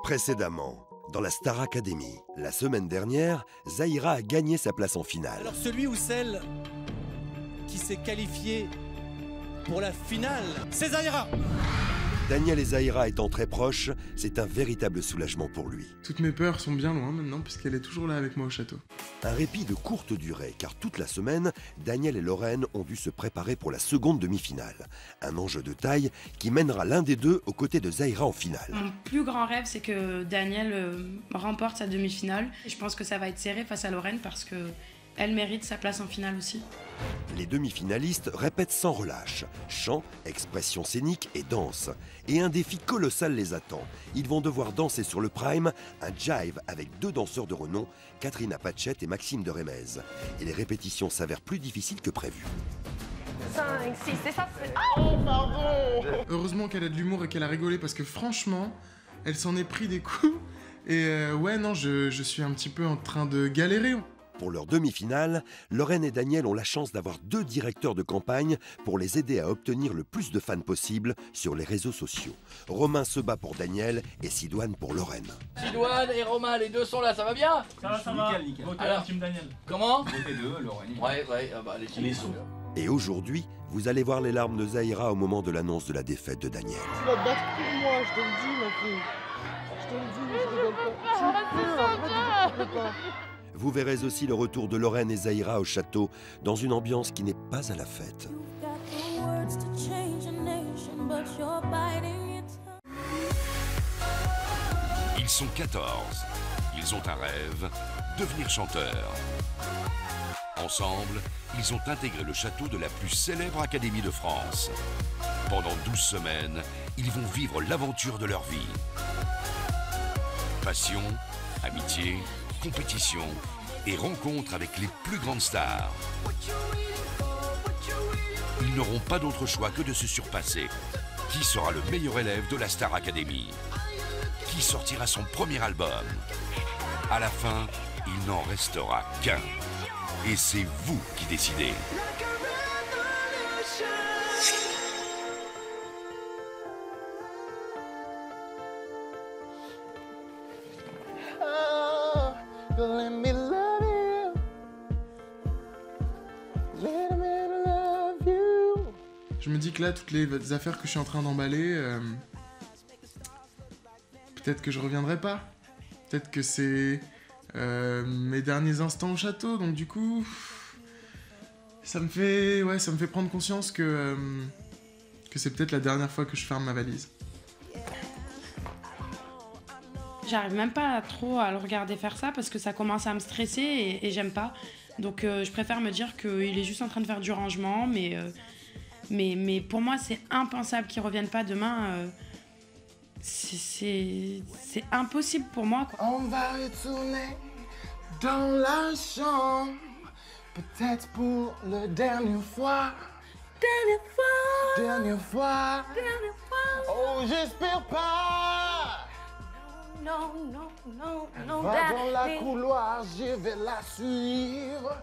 Précédemment, dans la Star Academy, la semaine dernière, Zahira a gagné sa place en finale. Alors celui ou celle qui s'est qualifié pour la finale, c'est Zahira. Daniel et Zahira étant très proches, c'est un véritable soulagement pour lui. Toutes mes peurs sont bien loin maintenant, puisqu'elle est toujours là avec moi au château. Un répit de courte durée, car toute la semaine, Daniel et Lorraine ont dû se préparer pour la seconde demi-finale. Un enjeu de taille qui mènera l'un des deux aux côtés de Zahira en finale. Mon plus grand rêve, c'est que Daniel remporte sa demi-finale. Je pense que ça va être serré face à Lorraine parce qu'elle mérite sa place en finale aussi. Les demi-finalistes répètent sans relâche. Chant, expression scénique et danse. Et un défi colossal les attend. Ils vont devoir danser sur le prime un jive avec deux danseurs de renom, Katrina Patchett et Maxime de Rémez. Et les répétitions s'avèrent plus difficiles que prévu. 5, 6, c'est ça. Oh, pardon. Heureusement qu'elle a de l'humour et qu'elle a rigolé, parce que franchement, elle s'en est pris des coups. Et ouais, non, je suis un petit peu en train de galérer. Pour leur demi-finale, Lorraine et Daniel ont la chance d'avoir deux directeurs de campagne pour les aider à obtenir le plus de fans possible sur les réseaux sociaux. Romain se bat pour Daniel et Sidoine pour Lorraine. Sidoine et Romain, les deux sont là, ça va bien? Ça va, ça va. Nickel, nickel. Votez alors, team Daniel. Comment? Votez deux, Lorraine. Ouais, ah bah les teams sont. Et aujourd'hui, vous allez voir les larmes de Zahira au moment de l'annonce de la défaite de Daniel. Tu vas te battre pour moi, je te le dis, ma fille. Je te le dis, je rigole pas. Tu peux, Vous verrez aussi le retour de Lorraine et Zahira au château dans une ambiance qui n'est pas à la fête. Ils sont 14. Ils ont un rêve, devenir chanteurs. Ensemble, ils ont intégré le château de la plus célèbre académie de France. Pendant 12 semaines, ils vont vivre l'aventure de leur vie. Passion, amitié, compétition et rencontre avec les plus grandes stars. Ils n'auront pas d'autre choix que de se surpasser. Qui sera le meilleur élève de la Star Academy? Qui sortira son premier album? À la fin, il n'en restera qu'un. Et c'est vous qui décidez. Let me love you. Let me love you. Je me dis que là, toutes les affaires que je suis en train d'emballer, peut-être que je reviendrai pas. Peut-être que c'est mes derniers instants au château, donc du coup, ça me fait prendre conscience que c'est peut-être la dernière fois que je ferme ma valise. J'arrive même pas trop à le regarder faire ça parce que ça commence à me stresser et j'aime pas. Donc je préfère me dire qu'il est juste en train de faire du rangement, mais pour moi c'est impensable qu'il revienne pas demain. C'est impossible pour moi, quoi. On va retourner dans la chambre, peut-être pour la dernière fois. Dernière fois. Oh, j'espère pas. Non, Va dans la couloir, je vais la suivre.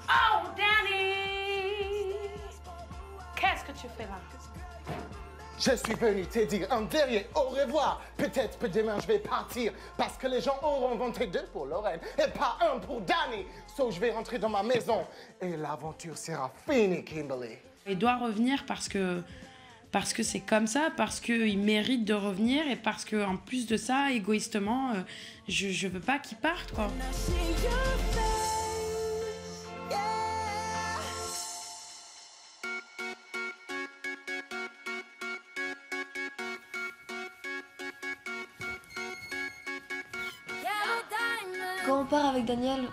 Oh, Danny! Qu'est-ce que tu fais là? Je suis venu te dire un dernier au revoir. Peut-être que demain je vais partir parce que les gens auront inventé deux pour Lorraine et pas un pour Danny. So je vais rentrer dans ma maison et l'aventure sera finie, Kimberly. Il doit revenir parce que c'est comme ça, parce qu'il mérite de revenir et parce qu'en plus de ça, égoïstement, je veux pas qu'il parte, quoi. Quand on part avec Daniel,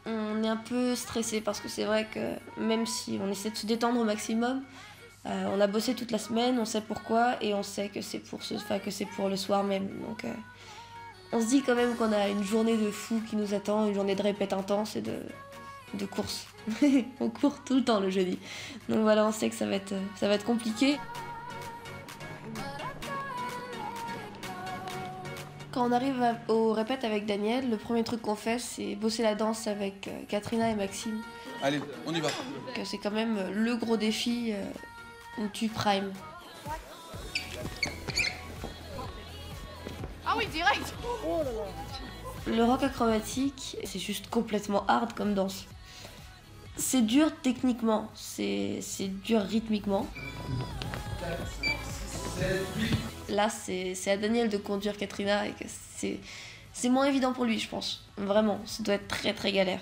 on est un peu stressé parce que c'est vrai que même si on essaie de se détendre au maximum, on a bossé toute la semaine, on sait pourquoi et on sait que c'est pour le soir même. Donc on se dit quand même qu'on a une journée de fou qui nous attend, une journée de répète intense et de course. On court tout le temps le jeudi. Donc voilà, on sait que ça va être compliqué. Quand on arrive au répète avec Daniel, le premier truc qu'on fait, c'est bosser la danse avec Katrina et Maxime. Allez, on y va. C'est quand même le gros défi où tu primes. Ah oui, direct. Oh là là. Le rock acrobatique, c'est juste complètement hard comme danse. C'est dur techniquement, c'est dur rythmiquement. Là, c'est à Daniel de conduire Katrina et que c'est moins évident pour lui, je pense. Vraiment, ça doit être très très galère.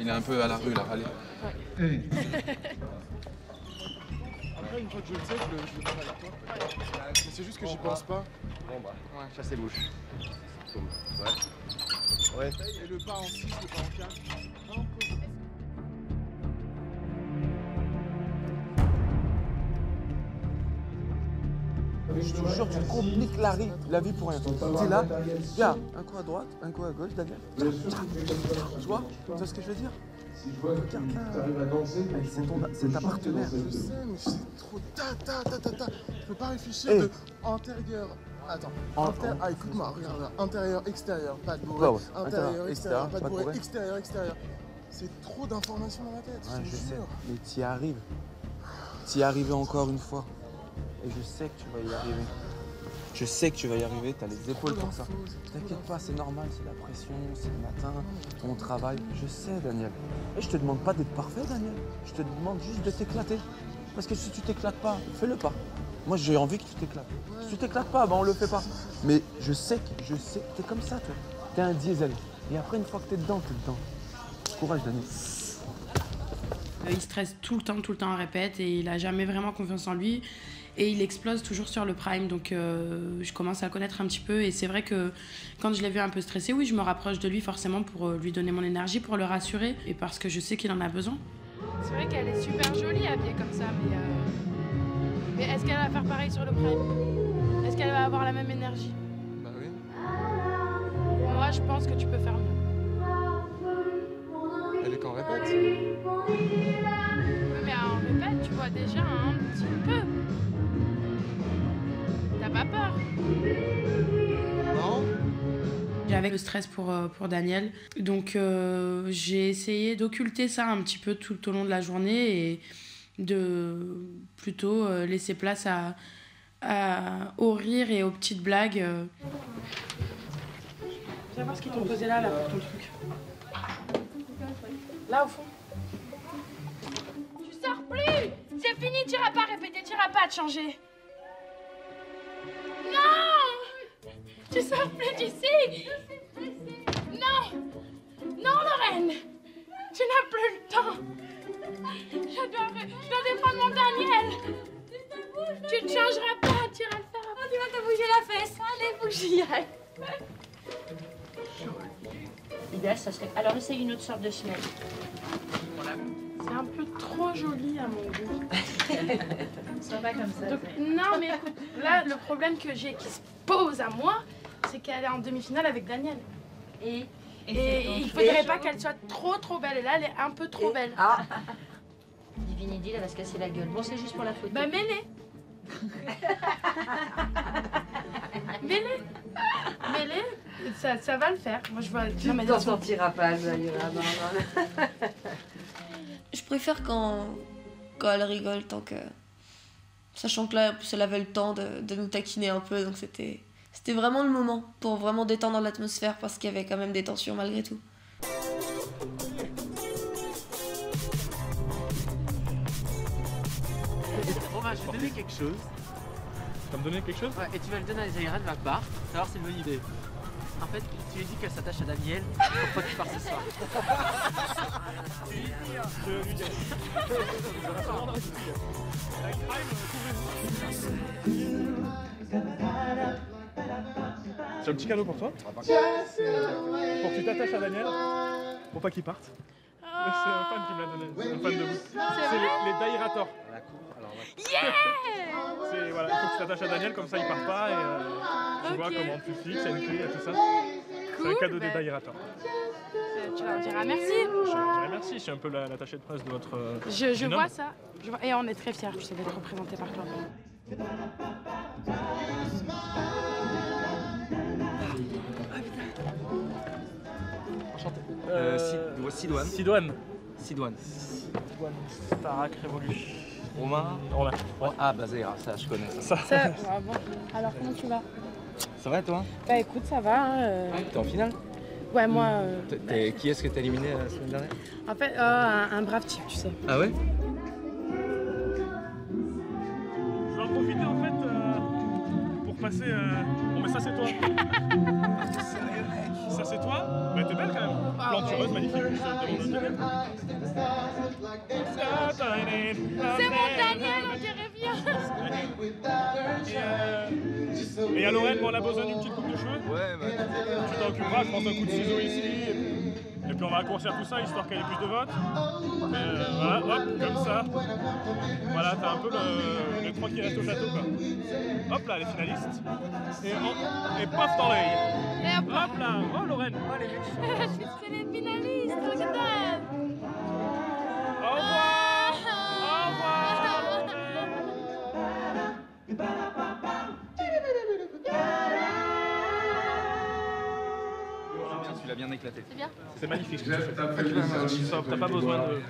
Il est un peu à la rue là, allez. Ouais. Après, une fois que je le sais, je le prends avec toi. Mais c'est juste que j'y pense pas. Bon bah, Ouais. chasse les mouches. Ouais. Et le pas en 6, le pas en 4. Non, Je te jure, tu compliques la vie pour rien. T'es là, viens, un coup à droite, un coup à gauche, Daniel. Tu vois ce que je veux dire? Regarde là, c'est ta partenaire. je sais, mais c'est trop ta. Je peux pas réfléchir de antérieur. Attends. Ah, écoute-moi, regarde là. Intérieur, extérieur, pas de bourré. Ouais. Intérieur, extérieur, pas de bourré. Extérieur. C'est trop d'informations dans ma tête. Ouais, je sais, jure. mais t'y arrives. T'y es arrivé encore une fois. Et je sais que tu vas y arriver. Je sais que tu vas y arriver, t'as les épaules pour ça. T'inquiète pas, c'est normal, c'est la pression, c'est le matin, ton travail. Je sais, Daniel. Et je te demande pas d'être parfait, Daniel. Je te demande juste de t'éclater. Parce que si tu t'éclates pas, fais-le pas. Moi, j'ai envie que tu t'éclates. Si tu t'éclates pas, ben on le fait pas. Mais je sais que t'es comme ça, toi. T'es un diesel. Et après, une fois que t'es dedans, t'es dedans. Courage, Daniel. Il stresse tout le temps, on répète, et il a jamais vraiment confiance en lui. Et il explose toujours sur le prime, donc je commence à le connaître un petit peu. Et c'est vrai que quand je l'ai vu un peu stressé, oui, je me rapproche de lui forcément pour lui donner mon énergie, pour le rassurer, et parce que je sais qu'il en a besoin. C'est vrai qu'elle est super jolie habillée comme ça, mais est-ce qu'elle va faire pareil sur le prime? Est-ce qu'elle va avoir la même énergie? Bah oui. Moi, je pense que tu peux faire mieux. Elle est qu'en répète. Oui, mais en répète, tu vois déjà un petit peu. T'as pas peur? Non? J'avais le stress pour Daniel, donc j'ai essayé d'occulter ça un petit peu tout au long de la journée et de plutôt laisser place au rire et aux petites blagues. Je veux savoir ce qu'ils t'ont posé là pour ton truc. Là au fond. Tu sors plus! C'est fini, t'iras pas répéter, t'iras pas te changer. Non! Tu sors plus d'ici! Non! Non, Lorraine! Tu n'as plus le temps! Je dois défendre mon Daniel! Tu ne changeras pas, tu iras le faire après. Tu vas te bouger la fesse. Allez, bouge-y, aille. L'idéal, ça serait... Alors, essaye une autre sorte de semelle. C'est un peu trop joli à mon goût. Ça va comme ça. Donc, non, mais écoute, là, le problème que j'ai qui se pose à moi, c'est qu'elle est en demi-finale avec Daniel. Et il faudrait pas qu'elle soit trop belle. Et là, elle est un peu trop belle. Ah. Divinity, elle va se casser la gueule. Bon, c'est juste pour la photo. Bah, mets-les. Mets-les. Ça va le faire. Moi, je vois. Tu ne t'en sortiras pas, Zaira. Non. Je préfère quand elle rigole, tant que... Sachant que là, en plus, elle avait le temps de nous taquiner un peu, donc c'était vraiment le moment pour vraiment détendre l'atmosphère, parce qu'il y avait quand même des tensions malgré tout. Romain, je vais te donner quelque chose. Tu vas me donner quelque chose? Ouais, et tu vas le donner à Zaira de ma part, savoir si c'est une bonne idée. En fait, tu lui dis qu'elle s'attache à Daniel pour que tu pars ce soir. Je lui dis. J'ai un petit cadeau pour toi. Pour que tu t'attaches à Daniel, pour pas qu'il parte. C'est un fan qui me l'a donné, c'est un fan de vous. C'est les Dairator. Yeah! Voilà, il faut que tu t'attaches à Daniel, comme ça il part pas et tu vois comment tu fixes, il y a une clé, il y a tout ça. C'est un cadeau des Dairator. Tu leur diras merci. Je leur dirai merci, je suis un peu l'attaché de presse de votre... Je vois ça. Et on est très fiers, tu sais, d'être représenté par toi. Enchanté. Sidoine. Sidoine. Sidoine, Starac, Révolution. Romain. Romain. Ouais. Ah, bah ça, je connais ça. Ouais, bon. Alors, comment tu vas? Ça va, toi? Bah écoute, ça va. T'es en finale? Ouais, moi... Qui est-ce que t'as éliminé la semaine dernière? En fait, un brave type, tu sais. Ah ouais? Je vais en profiter en fait pour passer... Bon mais ça c'est toi. Ça c'est toi? Bah t'es belle quand même. Plantureuse, magnifique. Je te demande C'est mon Daniel, on dirait bien. Et il y a Lorraine, bon, elle a besoin d'une petite coupe de cheveux. Ouais, bah... Tu t'occuperas, je pense, d'un coup de ciseaux ici. Et puis on va raccourcir tout ça, histoire qu'il y ait plus de votes. Voilà, hop, comme ça. Voilà, t'as un peu les 3 qui restent au château, quoi. Hop là, les finalistes. Et paf dans l'œil. Hop là, oh Lorraine. Oh, les mecs. C'est les finalistes, regarde. Au revoir. Au revoir. Tu l'as bien éclaté. C'est bien. C'est magnifique ce que tu fais. T'as pas besoin de...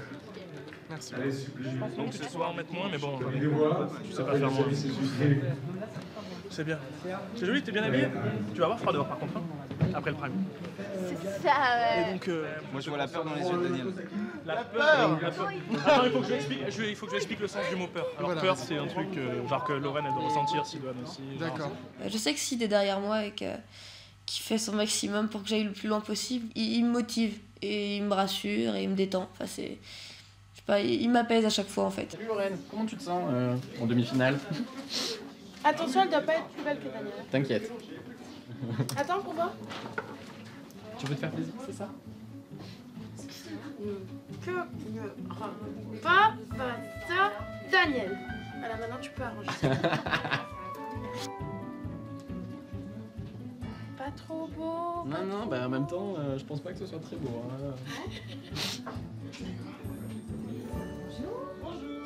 Merci. Je pense donc que ce soir en mettre moins, mais bon, tu sais pas faire moins. C'est bien. C'est joli, t'es bien habillé. Tu vas avoir froid dehors par contre, hein, après le prime. C'est ça, ouais. Et donc, moi je vois la peur dans les yeux de Daniel. La peur. Attends, il faut que je explique le sens du mot peur. Alors Voilà. peur, c'est un truc genre que Lorraine elle doit ressentir, Sidoine aussi. D'accord. Je sais que Sid est derrière moi et qu'il fait son maximum pour que j'aille le plus loin possible. Il me motive et il me rassure et il me détend. Enfin, je sais pas, il m'apaise à chaque fois en fait. Salut Lorraine, comment tu te sens en demi-finale? Attention, elle doit pas être plus belle que Daniel. T'inquiète. Attends, pourquoi? Tu veux te faire plaisir, c'est ça? Que pas ça, Daniel. Voilà, maintenant tu peux arranger ça. Pas trop beau. Non, non, bah en même temps, je pense pas que ce soit très beau. Hein.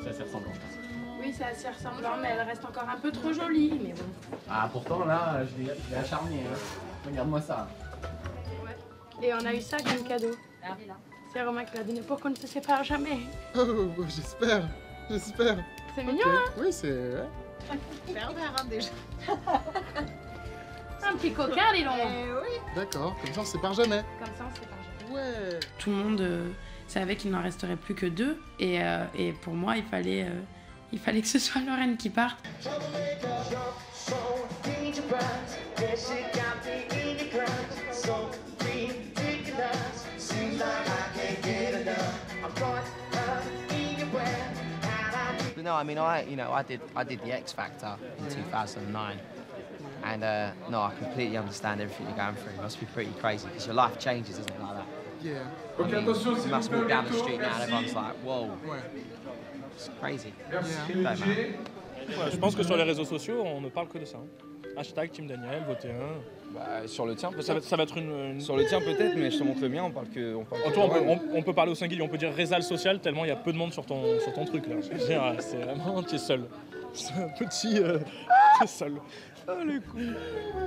C'est assez ressemblant, je pense. Oui, c'est assez ressemblant, mais elle reste encore un peu trop jolie, mais bon. Ah, pourtant là, je l'ai acharné. Hein. Regarde-moi ça. Et on a eu ça comme cadeau. C'est Romain qui l'a donné pour qu'on ne se sépare jamais. Oh, j'espère. C'est mignon, hein? Oui, c'est... Ouais. Pervers, hein, déjà. Un petit coquin, dis donc. Oui. D'accord, comme ça on se sépare jamais. Comme ça, on se sépare jamais. Ouais. Tout le monde savait qu'il n'en resterait plus que 2. Et pour moi, il fallait que ce soit Lorraine qui parte. No, I mean, I did the X Factor in 2009, and no, I completely understand everything you're going through. It must be pretty crazy because your life changes, doesn't it, like that? Yeah. I mean, you must walk down the street now and everyone's like, whoa, it's crazy. Ouais, je pense que sur les réseaux sociaux, on ne parle que de ça. Hein. Hashtag Team Daniel, votez un. Bah, sur le tien peut-être. Ça va être une... Sur le tien peut-être, mais je te montre le mien, on parle que... on peut parler au singulier, on peut dire réseau social tellement il y a peu de monde sur ton truc là. C'est vraiment, tu es seul. C'est un petit... tu es seul. Oh les couilles.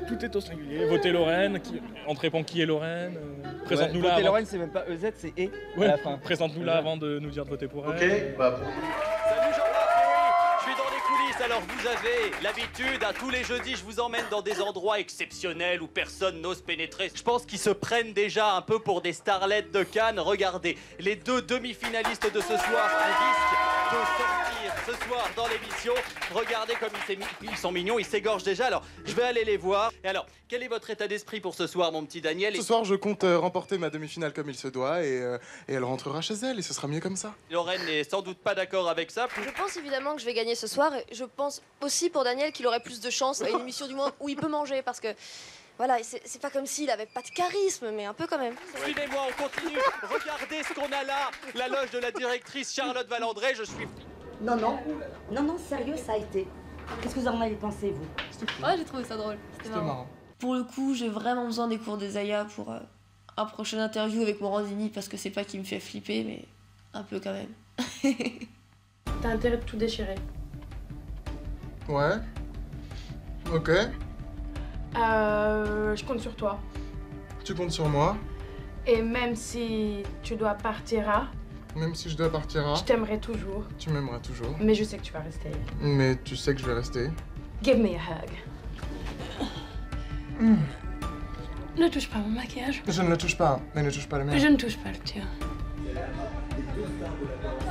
Tout est au singulier. Votez Lorraine, on te répond qui est Lorraine. Présente-nous là. Votez Lorraine, c'est même pas EZ, c'est E à la fin. Présente-nous là avant de nous dire de voter pour elle. Ok, bah... Salut Jean-Marc, je suis dans les coulisses, alors vous avez l'habitude, tous les jeudis je vous emmène dans des endroits exceptionnels où personne n'ose pénétrer. Je pense qu'ils se prennent déjà un peu pour des starlettes de Cannes. Regardez, les 2 demi-finalistes de ce soir risquent de sortir ce soir dans l'émission. Regardez comme ils sont mignons, ils s'égorgent déjà, alors je vais aller les voir. Et alors, quel est votre état d'esprit pour ce soir, mon petit Daniel? Ce soir, je compte remporter ma demi-finale comme il se doit et elle rentrera chez elle et ce sera mieux comme ça. Lorraine n'est sans doute pas d'accord avec ça. Je pense évidemment que je vais gagner ce soir et je pense aussi pour Daniel qu'il aurait plus de chance à une émission du moins où il peut manger parce que voilà, c'est pas comme s'il avait pas de charisme, mais un peu quand même. Suivez-moi, on continue. Regardez ce qu'on a là. La loge de la directrice Charlotte Valandré, je suis... Non, sérieux, ça a été. Qu'est-ce que vous en avez pensé, vous? Ouais, j'ai trouvé ça drôle. C'était marrant. Pour le coup, j'ai vraiment besoin des cours des Aya pour un prochain interview avec Morandini parce que c'est pas qu'il me fait flipper, mais un peu quand même. T'as intérêt de tout déchirer. Ouais. Ok. Je compte sur toi. Tu comptes sur moi? Et même si tu dois partir, Même si je dois partir. Je t'aimerai toujours. Tu m'aimeras toujours. Mais je sais que tu vas rester. Mais tu sais que je vais rester. Give me a hug. Ne touche pas mon maquillage. Je ne le touche pas, mais ne touche pas le mien. Je ne touche pas le tien.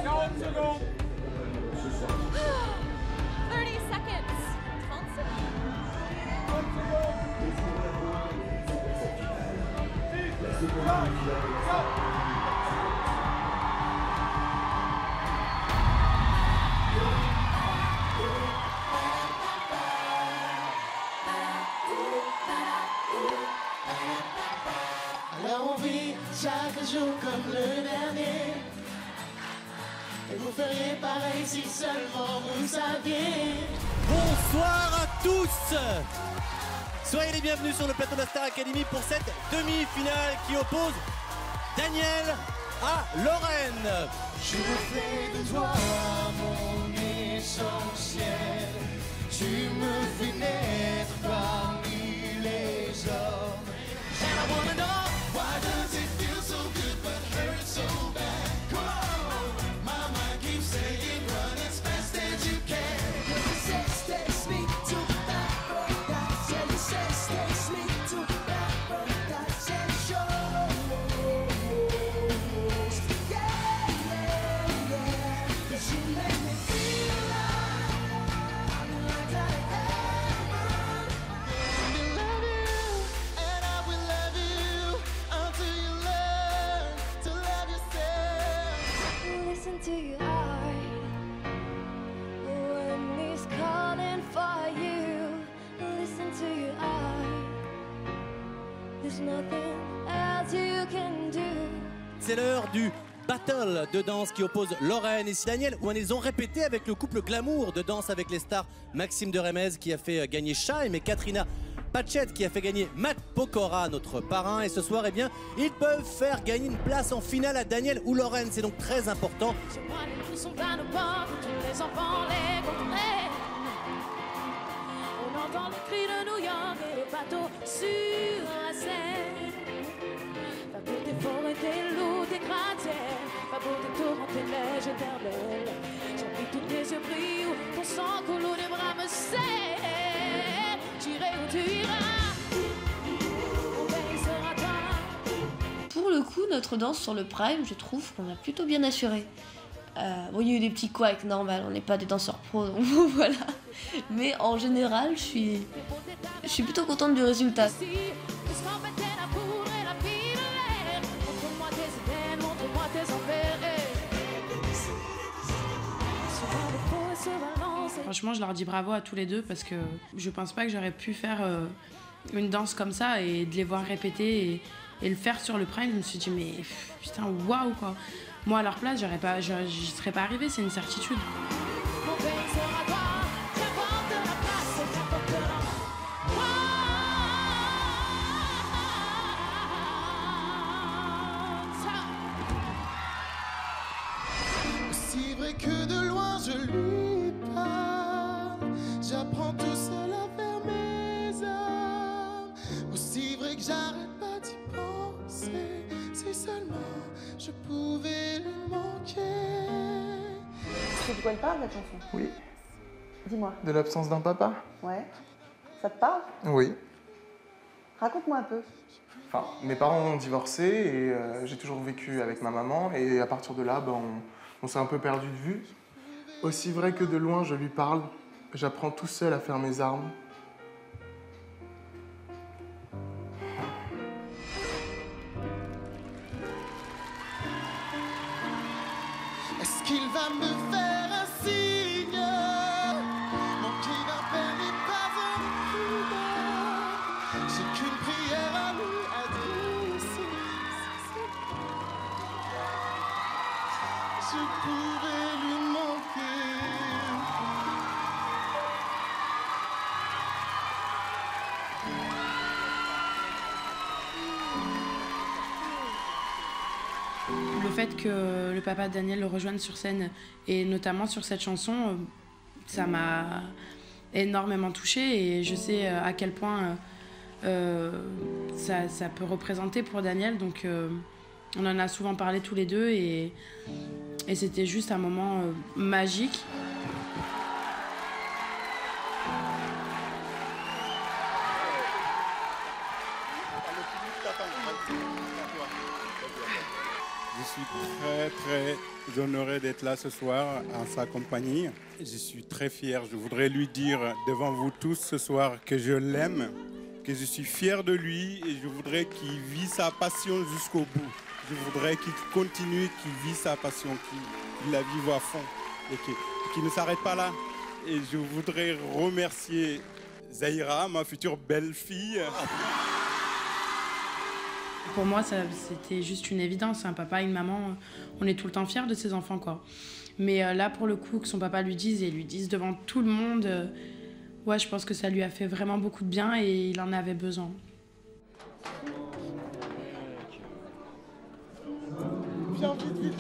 40 secondes. 30 seconds. 30 Alors on vit chaque jour comme le dernier. Et vous feriez pareil si seulement vous saviez. Bonsoir à tous. Soyez les bienvenus sur le plateau de la Star Academy pour cette demi-finale qui oppose Daniel à Lorraine. Je me fais de toi mon essentiel. Tu me fais naître parmi les hommes. And I wanna know, why does it feel so good but hurt so bad? Come on, my mind keeps saying run as fast as you can. It says takes me to paradise. Yeah, it says takes me to paradise and shows. Yeah, yeah, yeah. 'Cause you make me feel like I am. I love you, and I will love you until you learn to love yourself. Listen to your heart when he's calling for you. Listen to your heart. There's nothing else you can do. C'est l'heure du battle de danse qui oppose Lorraine et Daniel, où ils ont répété avec le couple glamour de danse avec les stars Maxime de Remez qui a fait gagner Chaim et Katrina Patchett qui a fait gagner Matt Pokora, notre parrain. Et ce soir, eh bien, ils peuvent faire gagner une place en finale à Daniel ou Lorraine. C'est donc très important. Tous sont plein de portes, tous les enfants les comprennent. On entend les cris de New York et les bateaux sur la Seine. Pas pour tes forêts, tes loups, tes gratte-ciels. Pas pour tes torrents, tes neiges éternelles. J'envie que tous tes yeux brillent, ton sang coule ou des bras me serrent. J'irai où tu iras, mon pays sera toi. Pour le coup, notre danse sur le Prime, je trouve qu'on a plutôt bien assuré. Bon, il y a eu des petits couacs, normal, on n'est pas des danseurs pros, donc voilà. Mais en général, je suis plutôt contente du résultat. Franchement, je leur dis bravo à tous les deux parce que je pense pas que j'aurais pu faire une danse comme ça et de les voir répéter et le faire sur le Prime. Je me suis dit, mais putain, waouh quoi. Moi, à leur place, j'y serais pas arrivée, c'est une certitude. Aussi vrai que de loin je lui parle, j'apprends tout seul à faire mes armes. Aussi vrai que j'arrête pas d'y penser, si seulement je pouvais lui manquer. Est-ce que tu connais pas cette chanson? Oui. Dis-moi. De l'absence d'un papa? Ouais. Ça te parle? Oui. Raconte-moi un peu. Enfin, mes parents ont divorcé et j'ai toujours vécu avec ma maman. Et à partir de là, on s'est un peu perdu de vue. Aussi vrai que de loin je lui parle, j'apprends tout seul à faire mes armes. Est-ce qu'il va me faire un signe? Manquer d'un père n'est pas un crime. J'ai qu'une prière à lui adresser. Je pourrais lui manquer. Le fait que le papa de Daniel le rejoigne sur scène et notamment sur cette chanson, ça m'a énormément touchée et je sais à quel point ça peut représenter pour Daniel. Donc On en a souvent parlé tous les deux et c'était juste un moment magique. Je suis très honoré d'être là ce soir en sa compagnie. Je suis très fier. Je voudrais lui dire devant vous tous ce soir que je l'aime, que je suis fier de lui et je voudrais qu'il vive sa passion jusqu'au bout. Je voudrais qu'il continue, qu'il vive sa passion, qu'il la vive à fond et qu'il ne s'arrête pas là. Et je voudrais remercier Zahira, ma future belle-fille. Pour moi, c'était juste une évidence. Un papa et une maman, on est tout le temps fiers de ses enfants, quoi. Mais là, pour le coup, que son papa lui dise et lui dise devant tout le monde, ouais, je pense que ça lui a fait vraiment beaucoup de bien et il en avait besoin. Viens, vite, vite.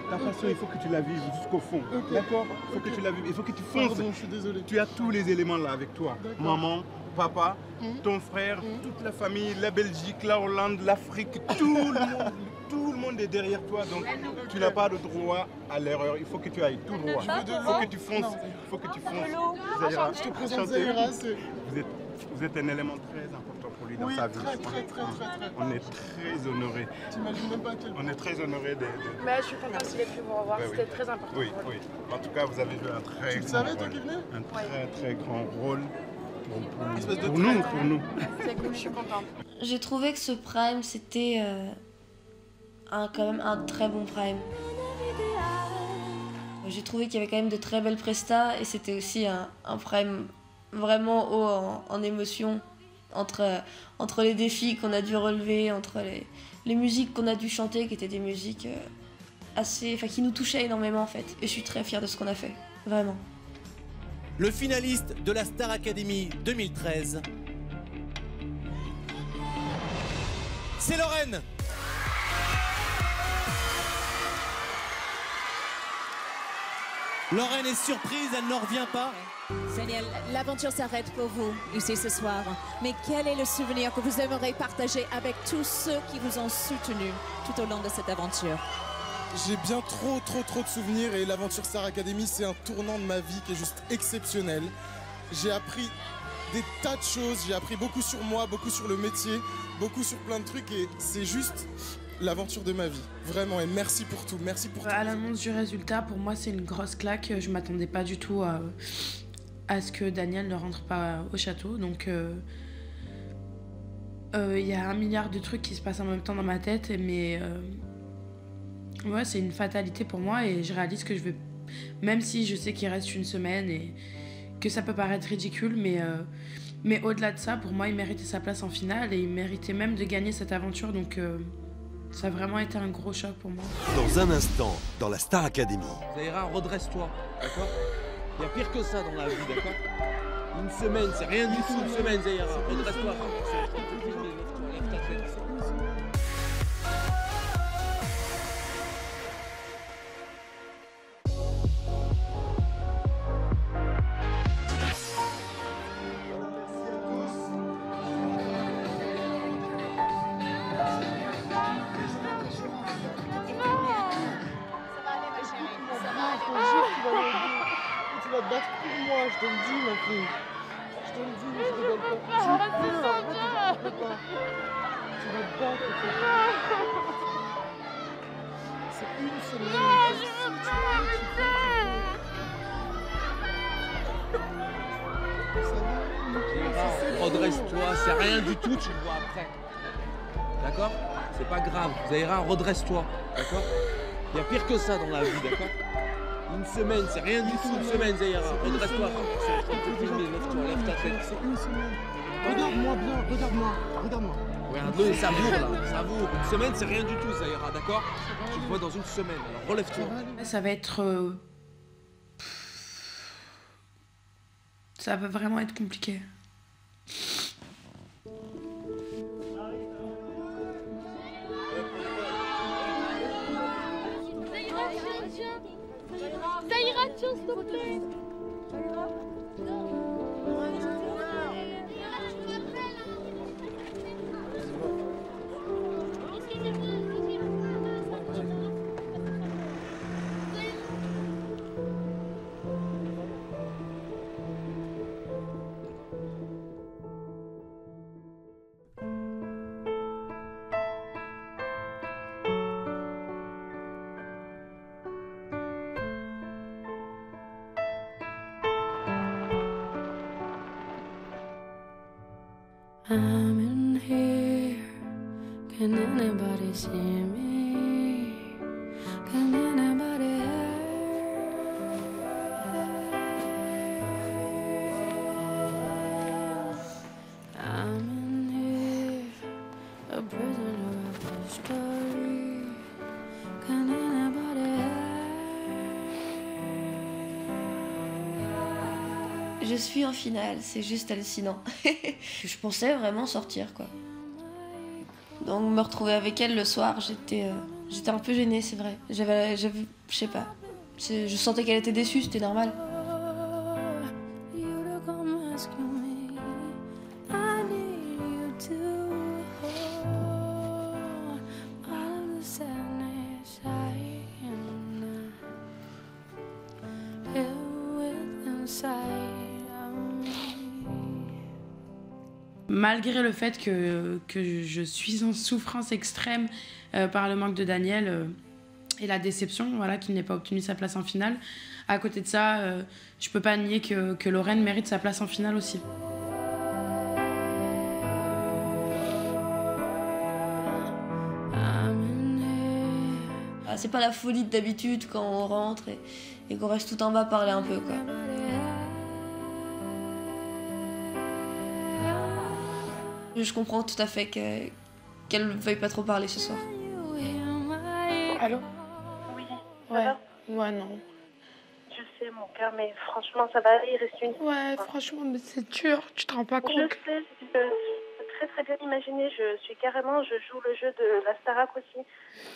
Ta passion, il faut que tu la vives jusqu'au fond. Okay. D'accord? Il faut que tu la vives. Il faut que tu fonces. Pardon, je suis désolé. Tu as tous les éléments là avec toi. Maman, papa, ton frère, toute la famille, la Belgique, la Hollande, l'Afrique, tout le monde est derrière toi. Donc tu n'as pas de droit à l'erreur. Il faut que tu ailles tout droit. Il faut que tu fonces. Il faut que tu fonces. Zahira, je te présente Zahira. Vous êtes un élément très important pour lui dans sa vie. Très. On est très honorés. T'imagines même pas à quel point. On est très honorés de... Mais je suis contente aussi d'être pu vous revoir. C'était très important. Oui. En tout cas, vous avez joué un très grand rôle. Un très grand rôle pour nous. C'est cool, je suis contente. J'ai trouvé que ce prime, c'était quand même un très bon prime. J'ai trouvé qu'il y avait quand même de très belles prestas et c'était aussi un prime vraiment haut en émotion entre les défis qu'on a dû relever, entre les musiques qu'on a dû chanter qui étaient des musiques qui nous touchaient énormément en fait. Et je suis très fière de ce qu'on a fait, vraiment. Le finaliste de la Star Academy 2013, c'est Lorraine. Lorraine est surprise, elle n'en revient pas. Daniel, l'aventure s'arrête pour vous ici ce soir. Mais quel est le souvenir que vous aimeriez partager avec tous ceux qui vous ont soutenu tout au long de cette aventure? J'ai bien trop de souvenirs et l'aventure Star Academy, c'est un tournant de ma vie qui est juste exceptionnel. J'ai appris des tas de choses, j'ai appris beaucoup sur moi, beaucoup sur le métier, beaucoup sur plein de trucs et c'est juste l'aventure de ma vie, vraiment, et merci pour tout, merci pour tout. À l'annonce du résultat, pour moi c'est une grosse claque, je m'attendais pas du tout à ce que Daniel ne rentre pas au château, donc y a 1 milliard de trucs qui se passent en même temps dans ma tête, mais ouais, c'est une fatalité pour moi et je réalise que je vais, même si je sais qu'il reste une semaine et que ça peut paraître ridicule, mais au-delà de ça, pour moi il méritait sa place en finale et il méritait même de gagner cette aventure, donc ça a vraiment été un gros choc pour moi. Dans un instant, dans la Star Academy. Zahira, redresse-toi, d'accord? Il y a pire que ça dans la vie, d'accord? Une semaine, c'est rien du tout, une semaine, Zahira. Redresse-toi. Lève ta tête. Tu vas te battre pour moi, je te le dis, ma fille. Je te le dis, je rigole pas. Tu peux pas. Tu vas te battre pour moi. C'est une semaine. Je veux pas arrêter. Redresse-toi, c'est rien du tout, tu le vois après. D'accord? C'est pas grave. Zahira, redresse-toi, d'accord? Il y a pire que ça dans la vie, d'accord? Une semaine, c'est rien du tout, une semaine, Zahira. Redresse-toi. Lève ta tête. C'est une semaine. Regarde-moi bien, regarde-moi. Regarde-le, savoure là, savoure. Une semaine, c'est rien du tout, Zahira, d'accord? Tu le vois dans une semaine, alors relève-toi. Ça va être... Ça va vraiment être compliqué. Zahira, tiens, s'il te plaît. I'm in here. Can anybody see me? Can anybody help? I'm in here, a prisoner of the story. Can anybody help? Je suis en finale, c'est juste hallucinant. Je pensais vraiment sortir, quoi. Donc me retrouver avec elle le soir, j'étais un peu gênée, c'est vrai. Je sais pas. Je sentais qu'elle était déçue, c'était normal. Malgré le fait que je suis en souffrance extrême par le manque de Daniel et la déception, voilà, qu'il n'ait pas obtenu sa place en finale, à côté de ça, je peux pas nier que Lorraine mérite sa place en finale aussi. C'est pas la folie d'habitude quand on rentre et qu'on reste tout en bas parler un peu, quoi. Je comprends tout à fait qu'elle veuille pas trop parler ce soir. Allô? Oui. Ouais. Ouais, non. Je sais, mon cœur, mais franchement, ça va aller, il reste une... Ouais, franchement, mais c'est dur, tu te rends pas compte. Je sais, je peux très bien imaginer, je joue le jeu de la Starac aussi.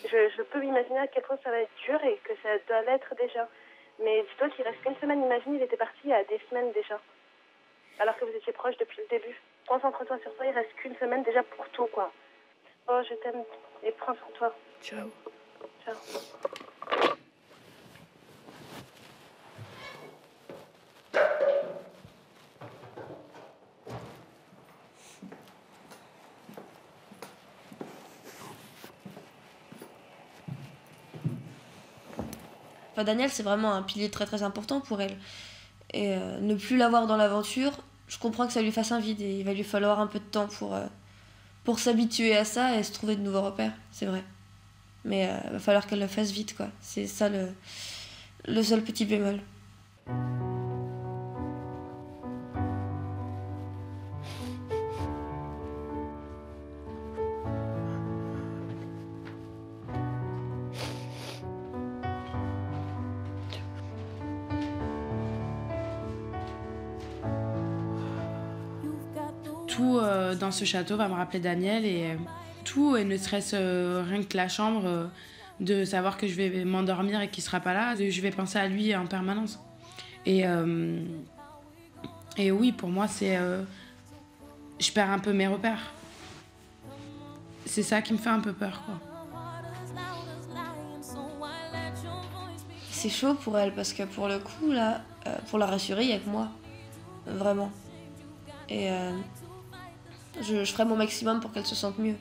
Je peux m'imaginer à quel point ça va être dur et que ça doit l'être déjà. Mais dis-toi qu'il reste qu'une semaine, imagine, il était parti il y a des semaines déjà. Alors que vous étiez proches depuis le début. Concentre-toi sur toi, il reste qu'une semaine déjà pour tout, quoi. Oh, je t'aime et prends sur toi. Ciao. Ciao. Enfin, Daniel, c'est vraiment un pilier très important pour elle. Et ne plus l'avoir dans l'aventure, je comprends que ça lui fasse un vide et il va lui falloir un peu de temps pour s'habituer à ça et se trouver de nouveaux repères, c'est vrai. Mais il va falloir qu'elle le fasse vite, quoi. C'est ça le seul petit bémol. Tout dans ce château va me rappeler Daniel et tout, et ne serait-ce rien que la chambre, de savoir que je vais m'endormir et qu'il sera pas là, je vais penser à lui en permanence. Et oui, pour moi, je perds un peu mes repères. C'est ça qui me fait un peu peur, quoi. C'est chaud pour elle parce que pour le coup, là, pour la rassurer, il y a que moi. Vraiment. Et je ferai mon maximum pour qu'elle se sente mieux.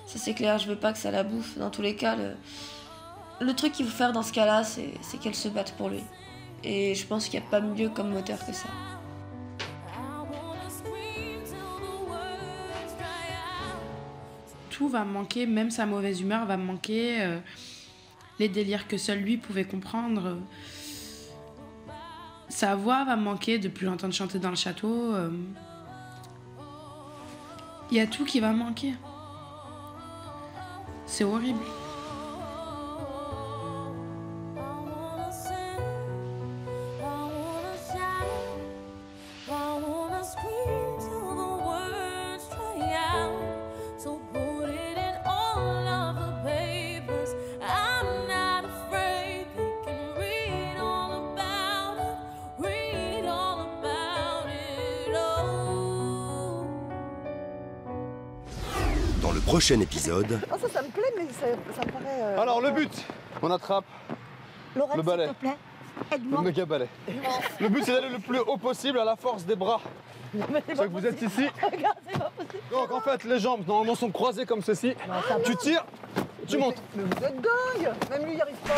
Ça, c'est clair, je veux pas que ça la bouffe. Dans tous les cas, le truc qu'il faut faire dans ce cas-là, c'est qu'elle se batte pour lui. Et je pense qu'il n'y a pas mieux comme moteur que ça. Tout va me manquer, même sa mauvaise humeur va me manquer, les délires que seul lui pouvait comprendre. Sa voix va me manquer, de plus l'entendre chanter dans le château. Il y a tout qui va me manquer. C'est horrible. Prochain épisode. Oh, ça me plaît, mais ça me paraît... Alors, le but, on attrape Lorraine, le balai. s'il te plaît, Le aide-moi. méga balai. Le but, c'est d'aller le plus haut possible à la force des bras. C'est ça que vous êtes ici. Regarde, c'est pas possible. Donc, en fait, les jambes, normalement, sont croisées comme ceci. Tu tires, tu montes. Mais vous êtes dingue. Même lui, il n'y arrive pas.